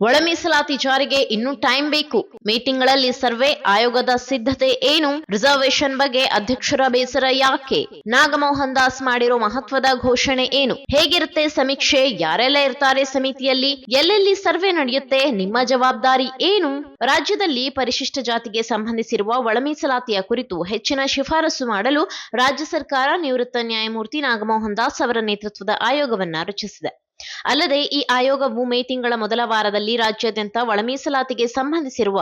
ಒಳ ಮೀಸಲಾತಿ ಜಾರಿಗೆ ಇನ್ನೂ ಟೈಮ್ ಬೇಕು. ಮೇ ತಿಂಗಳಲ್ಲಿ ಸರ್ವೆ, ಆಯೋಗದ ಸಿದ್ಧತೆ ಏನು? ರಿಸರ್ವೇಶನ್ ಬಗ್ಗೆ ಅಧ್ಯಕ್ಷರ ಬೇಸರ ಯಾಕೆ? ನಾಗಮೋಹನ್ ದಾಸ್ ಮಾಡಿರೋ ಮಹತ್ವದ ಘೋಷಣೆ ಏನು? ಹೇಗಿರುತ್ತೆ ಸಮೀಕ್ಷೆ? ಯಾರೆಲ್ಲ ಇರ್ತಾರೆ ಸಮಿತಿಯಲ್ಲಿ? ಎಲ್ಲೆಲ್ಲಿ ಸರ್ವೆ ನಡೆಯುತ್ತೆ? ನಿಮ್ಮ ಜವಾಬ್ದಾರಿ ಏನು? ರಾಜ್ಯದಲ್ಲಿ ಪರಿಶಿಷ್ಟ ಜಾತಿಗೆ ಸಂಬಂಧಿಸಿರುವ ಒಳ ಮೀಸಲಾತಿಯ ಕುರಿತು ಹೆಚ್ಚಿನ ಶಿಫಾರಸು ಮಾಡಲು ರಾಜ್ಯ ಸರ್ಕಾರ ನಿವೃತ್ತ ನ್ಯಾಯಮೂರ್ತಿ ನಾಗಮೋಹನ್ ದಾಸ್ ಅವರ ನೇತೃತ್ವದ ಆಯೋಗವನ್ನ ರಚಿಸಿದೆ. ಅಲ್ಲದೆ ಈ ಆಯೋಗವು ಮೇ ತಿಂಗಳ ಮೊದಲ ವಾರದಲ್ಲಿ ರಾಜ್ಯಾದ್ಯಂತ ಒಳ ಮೀಸಲಾತಿಗೆ ಸಂಬಂಧಿಸಿರುವ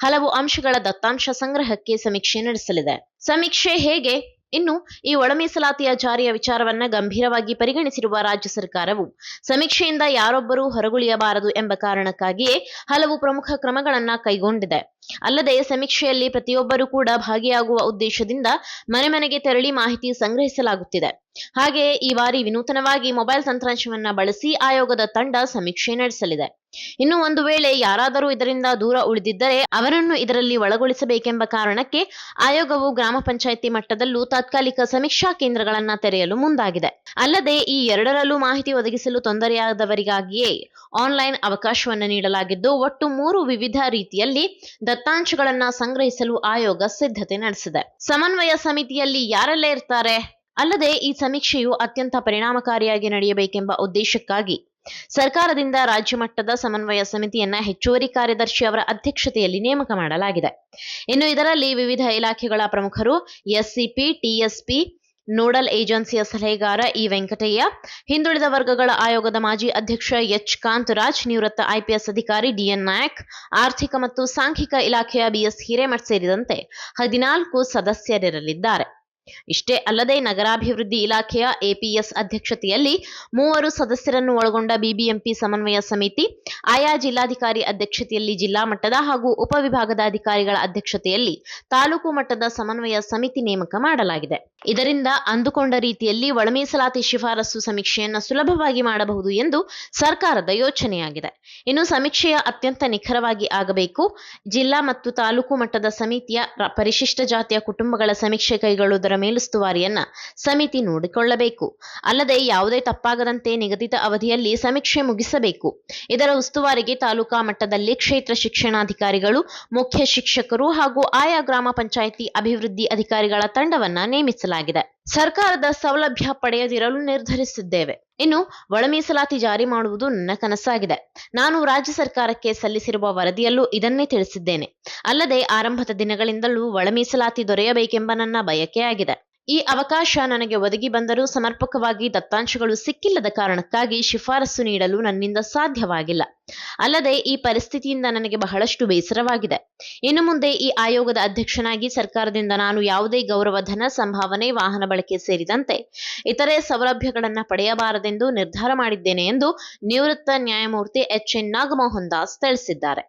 ಹಲವು ಅಂಶಗಳ ದತ್ತಾಂಶ ಸಂಗ್ರಹಕ್ಕೆ ಸಮೀಕ್ಷೆ ನಡೆಸಲಿದೆ. ಸಮೀಕ್ಷೆ ಹೇಗೆ? ಇನ್ನು ಈ ಒಳ ಮೀಸಲಾತಿಯ ಜಾರಿಯ ವಿಚಾರವನ್ನ ಗಂಭೀರವಾಗಿ ಪರಿಗಣಿಸಿರುವ ರಾಜ್ಯ ಸರ್ಕಾರವು ಸಮೀಕ್ಷೆಯಿಂದ ಯಾರೊಬ್ಬರೂ ಹೊರಗುಳಿಯಬಾರದು ಎಂಬ ಕಾರಣಕ್ಕಾಗಿಯೇ ಹಲವು ಪ್ರಮುಖ ಕ್ರಮಗಳನ್ನ ಕೈಗೊಂಡಿದೆ. ಅಲ್ಲದೆ ಸಮೀಕ್ಷೆಯಲ್ಲಿ ಪ್ರತಿಯೊಬ್ಬರೂ ಕೂಡ ಭಾಗಿಯಾಗುವ ಉದ್ದೇಶದಿಂದ ಮನೆ ಮನೆಗೆ ತೆರಳಿ ಮಾಹಿತಿ ಸಂಗ್ರಹಿಸಲಾಗುತ್ತಿದೆ. ಹಾಗೆಯೇ ಈ ಬಾರಿ ವಿನೂತನವಾಗಿ ಮೊಬೈಲ್ ತಂತ್ರಾಂಶವನ್ನ ಬಳಸಿ ಆಯೋಗದ ತಂಡ ಸಮೀಕ್ಷೆ ನಡೆಸಲಿದೆ. ಇನ್ನು ಒಂದು ವೇಳೆ ಯಾರಾದರೂ ಇದರಿಂದ ದೂರ ಉಳಿದಿದ್ದರೆ ಅವರನ್ನು ಇದರಲ್ಲಿ ಒಳಗೊಳಿಸಬೇಕೆಂಬ ಕಾರಣಕ್ಕೆ ಆಯೋಗವು ಗ್ರಾಮ ಪಂಚಾಯಿತಿ ಮಟ್ಟದಲ್ಲೂ ತಾತ್ಕಾಲಿಕ ಸಮೀಕ್ಷಾ ಕೇಂದ್ರಗಳನ್ನ ತೆರೆಯಲು ಮುಂದಾಗಿದೆ. ಅಲ್ಲದೆ ಈ ಎರಡರಲ್ಲೂ ಮಾಹಿತಿ ಒದಗಿಸಲು ತೊಂದರೆಯಾದವರಿಗಾಗಿಯೇ ಆನ್ಲೈನ್ ಅವಕಾಶವನ್ನು ನೀಡಲಾಗಿದ್ದು, ಒಟ್ಟು 3 ವಿವಿಧ ರೀತಿಯಲ್ಲಿ ದತ್ತಾಂಶಗಳನ್ನ ಸಂಗ್ರಹಿಸಲು ಆಯೋಗ ಸಿದ್ಧತೆ ನಡೆಸಿದೆ. ಸಮನ್ವಯ ಸಮಿತಿಯಲ್ಲಿ ಯಾರೆಲ್ಲ ಇರ್ತಾರೆ? ಅಲ್ಲದೆ ಈ ಸಮೀಕ್ಷೆಯು ಅತ್ಯಂತ ಪರಿಣಾಮಕಾರಿಯಾಗಿ ನಡೆಯಬೇಕೆಂಬ ಉದ್ದೇಶಕ್ಕಾಗಿ ಸರ್ಕಾರದಿಂದ ರಾಜ್ಯ ಮಟ್ಟದ ಸಮನ್ವಯ ಸಮಿತಿಯನ್ನ ಹೆಚ್ಚುವರಿ ಕಾರ್ಯದರ್ಶಿ ಅವರ ಅಧ್ಯಕ್ಷತೆಯಲ್ಲಿ ನೇಮಕ ಮಾಡಲಾಗಿದೆ. ಇನ್ನು ಇದರಲ್ಲಿ ವಿವಿಧ ಇಲಾಖೆಗಳ ಪ್ರಮುಖರು, ಎಸ್ಸಿಪಿ, ಟಿಎಸ್ಪಿ, ನೋಡಲ್ ಏಜೆನ್ಸಿಯ ಸಲಹೆಗಾರ ಇ ವೆಂಕಟಯ್ಯ, ಹಿಂದುಳಿದ ವರ್ಗಗಳ ಆಯೋಗದ ಮಾಜಿ ಅಧ್ಯಕ್ಷ ಎಚ್ ಕಾಂತರಾಜ್, ನಿವೃತ್ತ ಐಪಿಎಸ್ ಅಧಿಕಾರಿ ಡಿಎನ್ ನಾಯಕ್, ಆರ್ಥಿಕ ಮತ್ತು ಸಾಂಖ್ಯಿಕ ಇಲಾಖೆಯ ಬಿಎಸ್ ಹಿರೇಮಠ್ ಸೇರಿದಂತೆ 14 ಸದಸ್ಯರಿರಲಿದ್ದಾರೆ. ಇಷ್ಟೇ ಅಲ್ಲದೆ ನಗರಾಭಿವೃದ್ಧಿ ಇಲಾಖೆಯ ಎಪಿಎಸ್ ಅಧ್ಯಕ್ಷತೆಯಲ್ಲಿ 3 ಸದಸ್ಯರನ್ನು ಒಳಗೊಂಡ ಬಿಬಿಎಂಪಿ ಸಮನ್ವಯ ಸಮಿತಿ, ಆಯಾ ಜಿಲ್ಲಾಧಿಕಾರಿ ಅಧ್ಯಕ್ಷತೆಯಲ್ಲಿ ಜಿಲ್ಲಾ ಮಟ್ಟದ ಹಾಗೂ ಉಪವಿಭಾಗದ ಅಧಿಕಾರಿಗಳ ಅಧ್ಯಕ್ಷತೆಯಲ್ಲಿ ತಾಲೂಕು ಮಟ್ಟದ ಸಮನ್ವಯ ಸಮಿತಿ ನೇಮಕ ಮಾಡಲಾಗಿದೆ. ಇದರಿಂದ ಅಂದುಕೊಂಡ ರೀತಿಯಲ್ಲಿ ಒಳ ಮೀಸಲಾತಿ ಶಿಫಾರಸು ಸಮೀಕ್ಷೆಯನ್ನು ಸುಲಭವಾಗಿ ಮಾಡಬಹುದು ಎಂದು ಸರ್ಕಾರದ ಯೋಚನೆಯಾಗಿದೆ. ಇನ್ನು ಸಮೀಕ್ಷೆಯ ಅತ್ಯಂತ ನಿಖರವಾಗಿ ಆಗಬೇಕು. ಜಿಲ್ಲಾ ಮತ್ತು ತಾಲೂಕು ಮಟ್ಟದ ಸಮಿತಿಯ ಪರಿಶಿಷ್ಟ ಜಾತಿಯ ಕುಟುಂಬಗಳ ಸಮೀಕ್ಷೆ ಕೈಗೊಳ್ಳುವುದರ ಮೇಲುಸ್ತುವಾರಿಯನ್ನ ಸಮಿತಿ ನೋಡಿಕೊಳ್ಳಬೇಕು. ಅಲ್ಲದೆ ಯಾವುದೇ ತಪ್ಪಾಗದಂತೆ ನಿಗದಿತ ಅವಧಿಯಲ್ಲಿ ಸಮೀಕ್ಷೆ ಮುಗಿಸಬೇಕು. ಇದರ ಉಸ್ತುವಾರಿಗೆ ತಾಲೂಕಾ ಮಟ್ಟದಲ್ಲಿ ಕ್ಷೇತ್ರ ಶಿಕ್ಷಣಾಧಿಕಾರಿಗಳು, ಮುಖ್ಯ ಶಿಕ್ಷಕರು ಹಾಗೂ ಆಯಾ ಗ್ರಾಮ ಪಂಚಾಯಿತಿ ಅಭಿವೃದ್ಧಿ ಅಧಿಕಾರಿಗಳ ತಂಡವನ್ನ ನೇಮಿಸಲಾಗಿದೆ. ಸರ್ಕಾರದ ಸೌಲಭ್ಯ ಪಡೆಯದಿರಲು ನಿರ್ಧರಿಸಿದ್ದೇವೆ. ಇನ್ನು ಒಳ ಮೀಸಲಾತಿ ಜಾರಿ ಮಾಡುವುದು ನನ್ನ ಕನಸಾಗಿದೆ. ನಾನು ರಾಜ್ಯ ಸರ್ಕಾರಕ್ಕೆ ಸಲ್ಲಿಸಿರುವ ವರದಿಯಲ್ಲೂ ಇದನ್ನೇ ತಿಳಿಸಿದ್ದೇನೆ. ಅಲ್ಲದೆ ಆರಂಭದ ದಿನಗಳಿಂದಲೂ ಒಳ ಮೀಸಲಾತಿ ದೊರೆಯಬೇಕೆಂಬ ನನ್ನ ಬಯಕೆಯಾಗಿದೆ. ಈ ಅವಕಾಶ ನನಗೆ ಒದಗಿ ಬಂದರೂ ಸಮರ್ಪಕವಾಗಿ ದತ್ತಾಂಶಗಳು ಸಿಕ್ಕಿಲ್ಲದ ಕಾರಣಕ್ಕಾಗಿ ಶಿಫಾರಸು ನೀಡಲು ನನ್ನಿಂದ ಸಾಧ್ಯವಾಗಿಲ್ಲ. ಅಲ್ಲದೆ ಈ ಪರಿಸ್ಥಿತಿಯಿಂದ ನನಗೆ ಬಹಳಷ್ಟು ಬೇಸರವಾಗಿದೆ. ಇನ್ನು ಮುಂದೆ ಈ ಆಯೋಗದ ಅಧ್ಯಕ್ಷನಾಗಿ ಸರ್ಕಾರದಿಂದ ನಾನು ಯಾವುದೇ ಗೌರವಧನ, ಸಂಭಾವನೆ, ವಾಹನ ಬಳಕೆ ಸೇರಿದಂತೆ ಇತರೆ ಸೌಲಭ್ಯಗಳನ್ನು ಪಡೆಯಬಾರದೆಂದು ನಿರ್ಧಾರ ಮಾಡಿದ್ದೇನೆ ಎಂದು ನಿವೃತ್ತ ನ್ಯಾಯಮೂರ್ತಿ ಎಚ್ ಎನ್ ನಾಗಮೋಹನ್ ದಾಸ್ ತಿಳಿಸಿದ್ದಾರೆ.